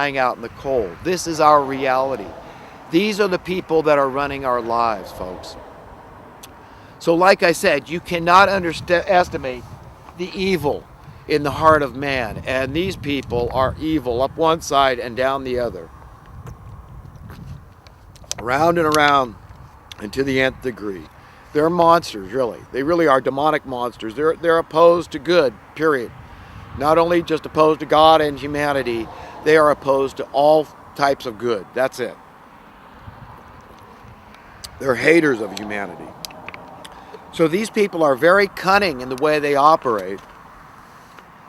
lying out in the cold. This is our reality. These are the people that are running our lives, folks. So like I said, you cannot underestimate the evil in the heart of man. And these people are evil up one side and down the other. Around and around and to the nth degree. They're monsters, really. They really are demonic monsters. They're opposed to good, period. Not only just opposed to God and humanity, they are opposed to all types of good. That's it. They're haters of humanity. So these people are very cunning in the way they operate.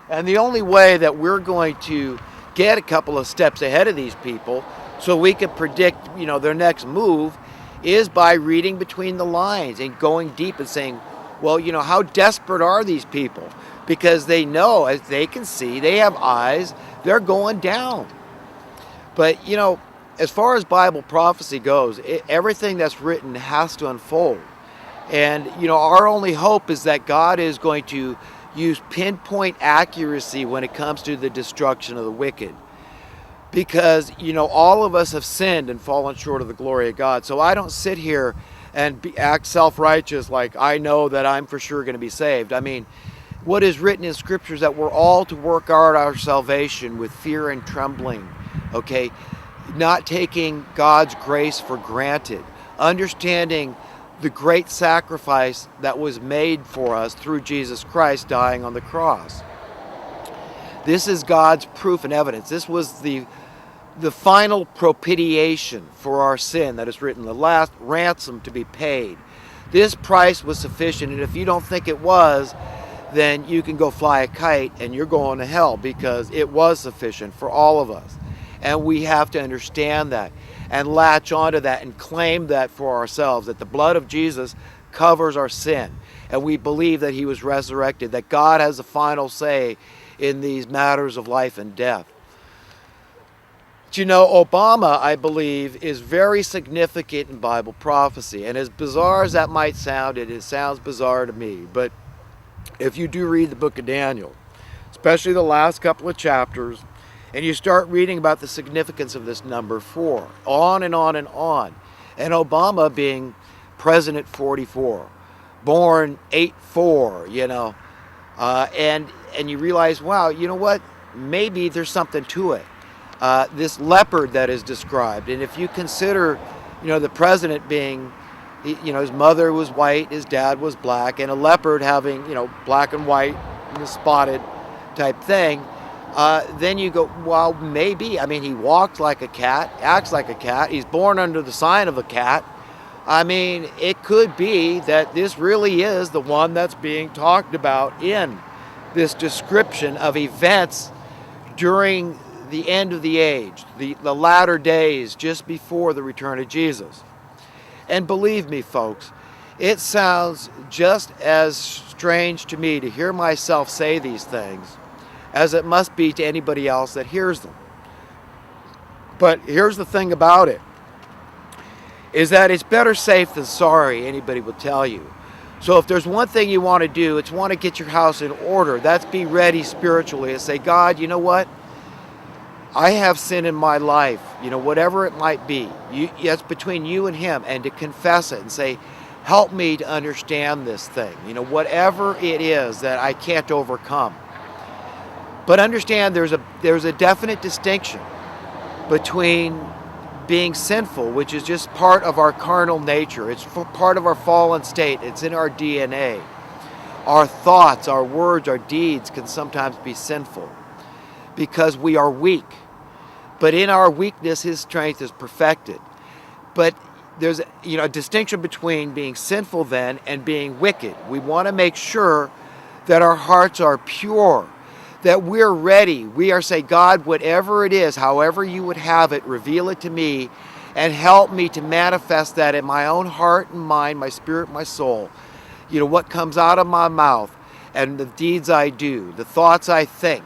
And the only way that we're going to get a couple of steps ahead of these people so we can predict, their next move is by reading between the lines and going deep and saying, well, how desperate are these people? Because they know, as they can see, they have eyes, they're going down. But, as far as Bible prophecy goes, everything that's written has to unfold. And, our only hope is that God is going to use pinpoint accuracy when it comes to the destruction of the wicked. Because, all of us have sinned and fallen short of the glory of God. So I don't sit here and act self-righteous like I know that I'm for sure going to be saved. I mean, what is written in Scripture is that we're all to work out our salvation with fear and trembling, okay? Not taking God's grace for granted. Understanding the great sacrifice that was made for us through Jesus Christ dying on the cross. This is God's proof and evidence. This was the final propitiation for our sin that is written, the last ransom to be paid. This price was sufficient, and if you don't think it was, then you can go fly a kite and you're going to hell, because it was sufficient for all of us. And we have to understand that and latch onto that and claim that for ourselves, that the blood of Jesus covers our sin. And we believe that he was resurrected, that God has the final say in these matters of life and death. But Obama, I believe, is very significant in Bible prophecy. And as bizarre as that might sound, it sounds bizarre to me. But if you do read the book of Daniel, especially the last couple of chapters, and you start reading about the significance of this number 4, on and on and on. And Obama being President 44, born 8-4, and you realize, wow, you know what? Maybe there's something to it. This leopard that is described, and if you consider, the president being, his mother was white, his dad was black, and a leopard having, black and white and spotted type thing, then you go, well, maybe. I mean, he walks like a cat, acts like a cat. He's born under the sign of a cat. I mean, it could be that this really is the one that's being talked about in this description of events during the end of the age, the latter days, just before the return of Jesus. And believe me, folks, it sounds just as strange to me to hear myself say these things as it must be to anybody else that hears them. But here's the thing about it, is that it's better safe than sorry, anybody will tell you. So if there's one thing you want to do, it's want to get your house in order. That's be ready spiritually and say, God, you know what? I have sin in my life, whatever it might be. It's between you and him, and to confess it and say, help me to understand this thing, whatever it is that I can't overcome. But understand there's a definite distinction between being sinful, which is just part of our carnal nature. It's part of our fallen state. It's in our DNA. Our thoughts, our words, our deeds can sometimes be sinful because we are weak. But in our weakness, his strength is perfected. But there's a distinction between being sinful then and being wicked. We want to make sure that our hearts are pure, that we're ready. We are saying, God, whatever it is, however you would have it, reveal it to me and help me to manifest that in my own heart and mind, my spirit, my soul. What comes out of my mouth and the deeds I do, the thoughts I think.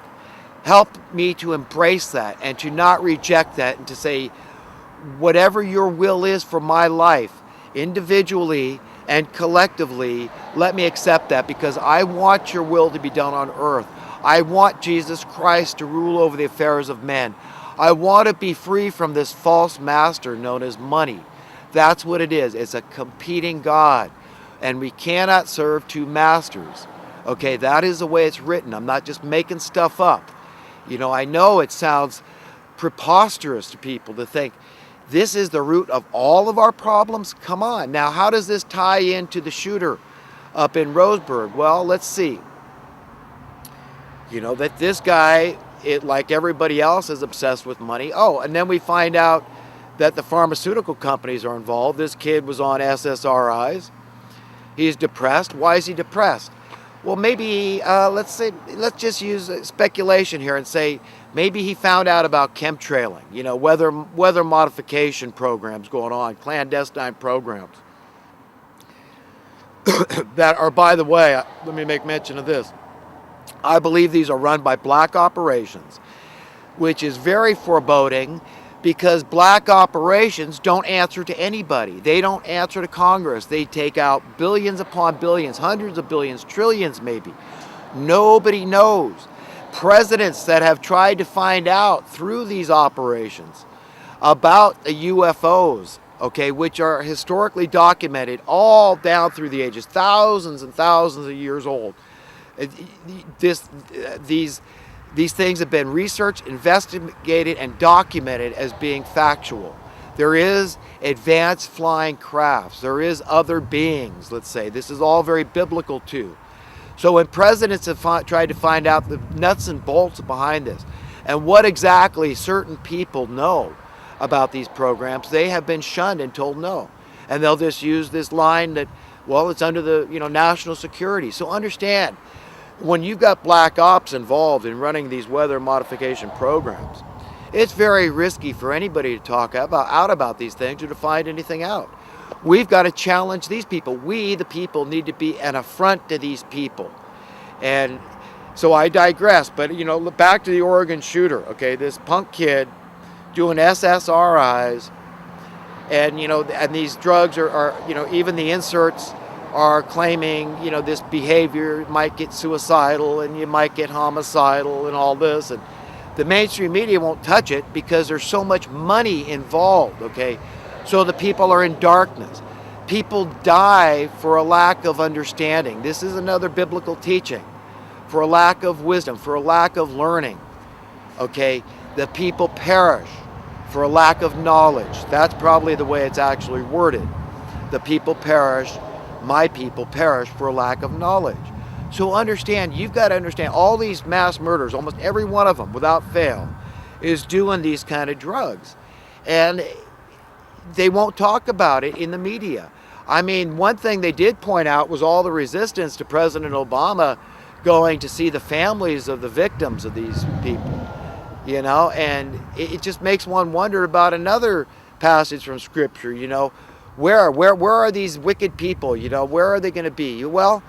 Help me to embrace that and to not reject that and to say, whatever your will is for my life, individually and collectively, let me accept that, because I want your will to be done on earth. I want Jesus Christ to rule over the affairs of men. I want to be free from this false master known as money. That's what it is. It's a competing God. And we cannot serve two masters. Okay, that is the way it's written. I'm not just making stuff up. You know, I know it sounds preposterous to people to think this is the root of all of our problems. Come on. Now, how does this tie into the shooter up in Roseburg? Well, let's see. You know, that this guy, like everybody else, is obsessed with money. Oh, and then we find out that the pharmaceutical companies are involved. This kid was on SSRIs. He's depressed. Why is he depressed? Well, maybe, let's just use speculation here and say maybe he found out about chemtrailing, you know, weather modification programs going on, clandestine programs that are, by the way, let me make mention of this. I believe these are run by black operations, which is very foreboding because black operations don't answer to anybody. They don't answer to Congress. They take out billions upon billions, hundreds of billions, trillions maybe. Nobody knows. Presidents that have tried to find out through these operations about the UFOs, okay, which are historically documented all down through the ages, thousands and thousands of years old. These things have been researched, investigated, and documented as being factual. There is advanced flying crafts. There is other beings, let's say. This is all very biblical too. So when presidents have tried to find out the nuts and bolts behind this and what exactly certain people know about these programs, they have been shunned and told no. And they'll just use this line that, well, it's under the national security. So understand, when you've got black ops involved in running these weather modification programs, it's very risky for anybody to talk out about these things or to find anything out. We've got to challenge these people. We, the people, need to be an affront to these people. And so I digress, but back to the Oregon shooter, okay, this punk kid doing SSRIs, and and these drugs are even the inserts are claiming, this behavior might get suicidal and you might get homicidal and all this. And the mainstream media won't touch it because there's so much money involved, okay? So the people are in darkness. People die for a lack of understanding. This is another biblical teaching. For a lack of wisdom, for a lack of learning, okay? The people perish for a lack of knowledge. That's probably the way it's actually worded. The people perish. My people perish for a lack of knowledge. So understand, you've got to understand, all these mass murders, almost every one of them without fail, is doing these kind of drugs. And they won't talk about it in the media. I mean, one thing they did point out was all the resistance to President Obama going to see the families of the victims of these people, and it just makes one wonder about another passage from Scripture, Where are these wicked people? Where are they going to be? Well,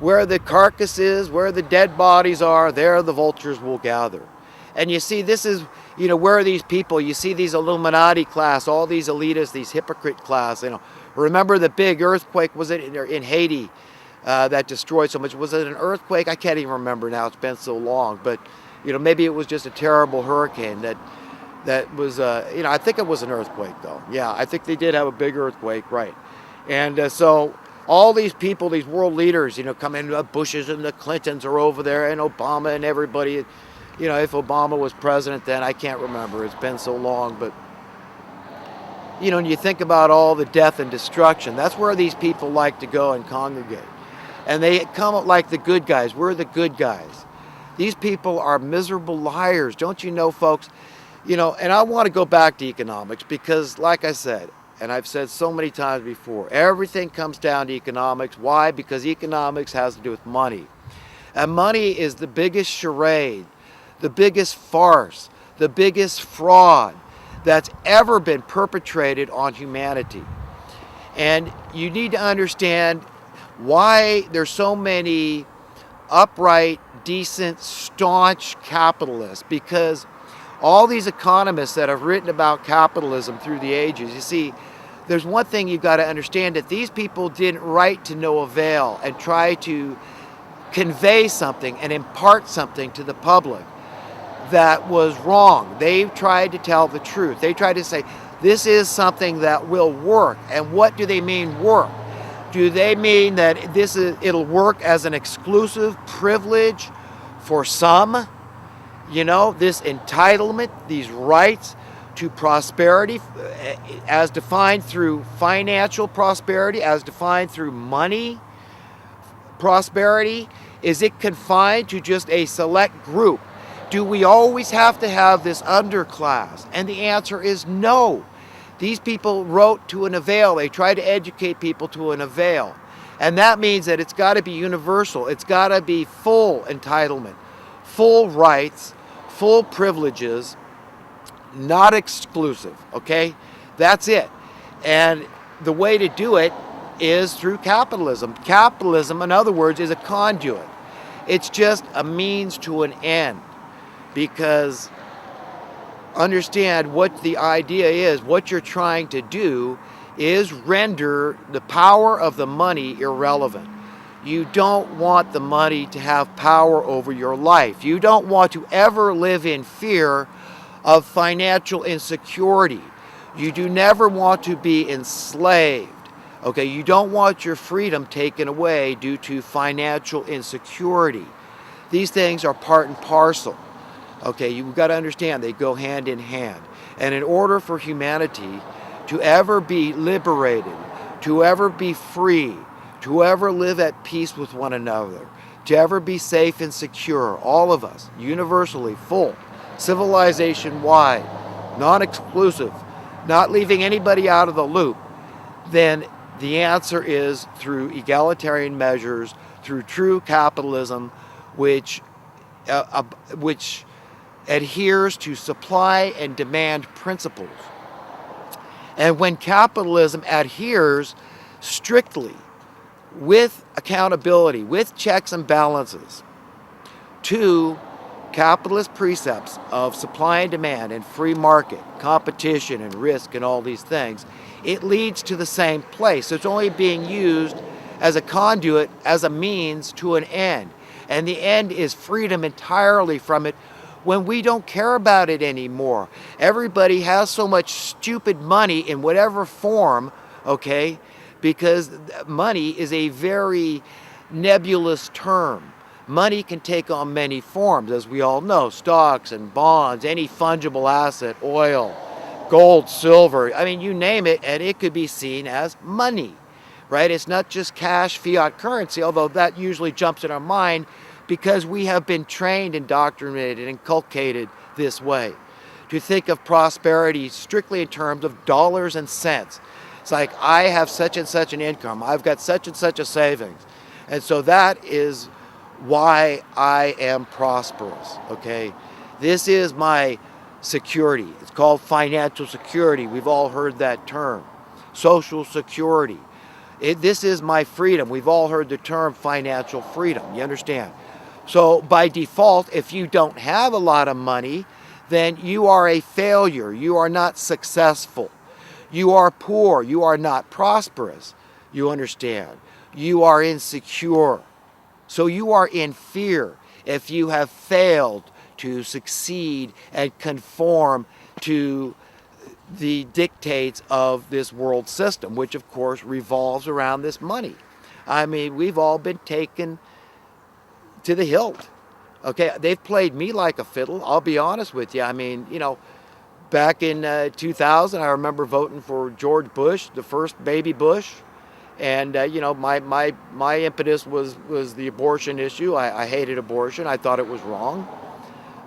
where the carcass is, where the dead bodies are, there the vultures will gather. And you see, this is, where are these people? You see these Illuminati class, all these elitists, these hypocrite class. Remember the big earthquake, was it in Haiti that destroyed so much? Was it an earthquake? I can't even remember now. It's been so long. But, maybe it was just a terrible hurricane that was, I think it was an earthquake, though. Yeah, I think they did have a big earthquake, right. And so all these people, these world leaders, come in, the Bushes and the Clintons are over there, and Obama and everybody. If Obama was president then, I can't remember. It's been so long. But, when you think about all the death and destruction, that's where these people like to go and congregate. And they come up like the good guys. We're the good guys. These people are miserable liars. Don't you know, folks? And I want to go back to economics because, like I said, and I've said so many times before, everything comes down to economics. Why? Because economics has to do with money. And money is the biggest charade, the biggest farce, the biggest fraud that's ever been perpetrated on humanity. And you need to understand why there's so many upright, decent, staunch capitalists, because all these economists that have written about capitalism through the ages, you see, there's one thing you've got to understand, that these people didn't write to no avail and try to convey something and impart something to the public. that was wrong. They tried to tell the truth. They tried to say, this is something that will work. And what do they mean work? Do they mean that it'll work as an exclusive privilege for some? You know, this entitlement, these rights to prosperity as defined through financial prosperity, as defined through money prosperity, is it confined to just a select group? Do we always have to have this underclass? And the answer is no. These people wrote to an avail. They try to educate people to an avail. And that means that it's got to be universal. It's got to be full entitlement, full rights, full privileges, not exclusive, okay? That's it. And the way to do it is through capitalism. Capitalism, in other words, is a conduit. It's just a means to an end, because understand what the idea is. What you're trying to do is render the power of the money irrelevant. You don't want the money to have power over your life. You don't want to ever live in fear of financial insecurity. You do never want to be enslaved. Okay, you don't want your freedom taken away due to financial insecurity. These things are part and parcel. Okay, you've got to understand they go hand in hand. And in order for humanity to ever be liberated, to ever be free, to ever live at peace with one another, to ever be safe and secure, all of us, universally, full, civilization-wide, non-exclusive, not leaving anybody out of the loop, then the answer is through egalitarian measures, through true capitalism, which adheres to supply and demand principles. And when capitalism adheres strictly, with accountability, with checks and balances, to capitalist precepts of supply and demand and free market, competition and risk and all these things, it leads to the same place. So it's only being used as a conduit, as a means to an end. And the end is freedom entirely from it when we don't care about it anymore. Everybody has so much stupid money in whatever form, okay, because money is a very nebulous term. Money can take on many forms, as we all know, stocks and bonds, any fungible asset, oil, gold, silver, I mean, you name it, and it could be seen as money, right? It's not just cash, fiat currency, although that usually jumps in our mind because we have been trained, indoctrinated, inculcated this way, to think of prosperity strictly in terms of dollars and cents. It's like, I have such and such an income, I've got such and such a savings, and so that is why I am prosperous, okay? This is my security. It's called financial security. We've all heard that term. Social security. This is my freedom. We've all heard the term financial freedom. You understand? So by default, if you don't have a lot of money, then you are a failure. You are not successful. You are poor. You are not prosperous. You understand? You are insecure. So you are in fear if you have failed to succeed and conform to the dictates of this world system, which of course revolves around this money. I mean, we've all been taken to the hilt. Okay, they've played me like a fiddle. I'll be honest with you. I mean, you know, back in 2000, I remember voting for George Bush, the first baby Bush. And, you know, my impetus was the abortion issue. I hated abortion. I thought it was wrong.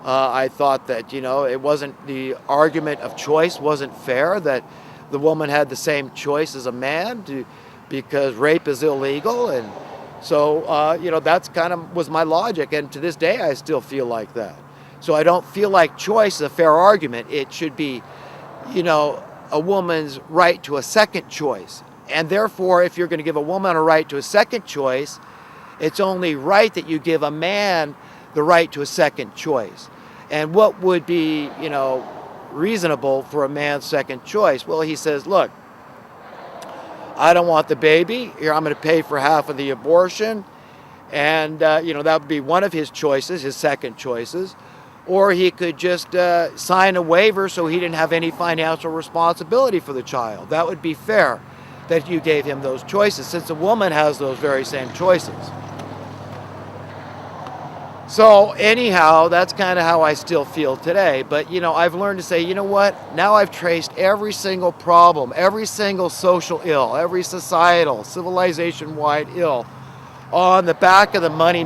I thought that, you know, it wasn't, the argument of choice wasn't fair, that the woman had the same choice as a man because rape is illegal. And so, you know, that's kind of was my logic. And to this day, I still feel like that. So I don't feel like choice is a fair argument. It should be, you know, a woman's right to a second choice. And therefore, if you're going to give a woman a right to a second choice, it's only right that you give a man the right to a second choice. And what would be, you know, reasonable for a man's second choice? Well, he says, look, I don't want the baby. Here, I'm going to pay for half of the abortion. And, you know, that would be one of his choices, his second choices. or he could just sign a waiver so he didn't have any financial responsibility for the child. That would be fair that you gave him those choices, since a woman has those very same choices. So anyhow, that's kind of how I still feel today. But, you know, I've learned to say, you know what? Now I've traced every single problem, every single social ill, every societal, civilization-wide ill on the back of the money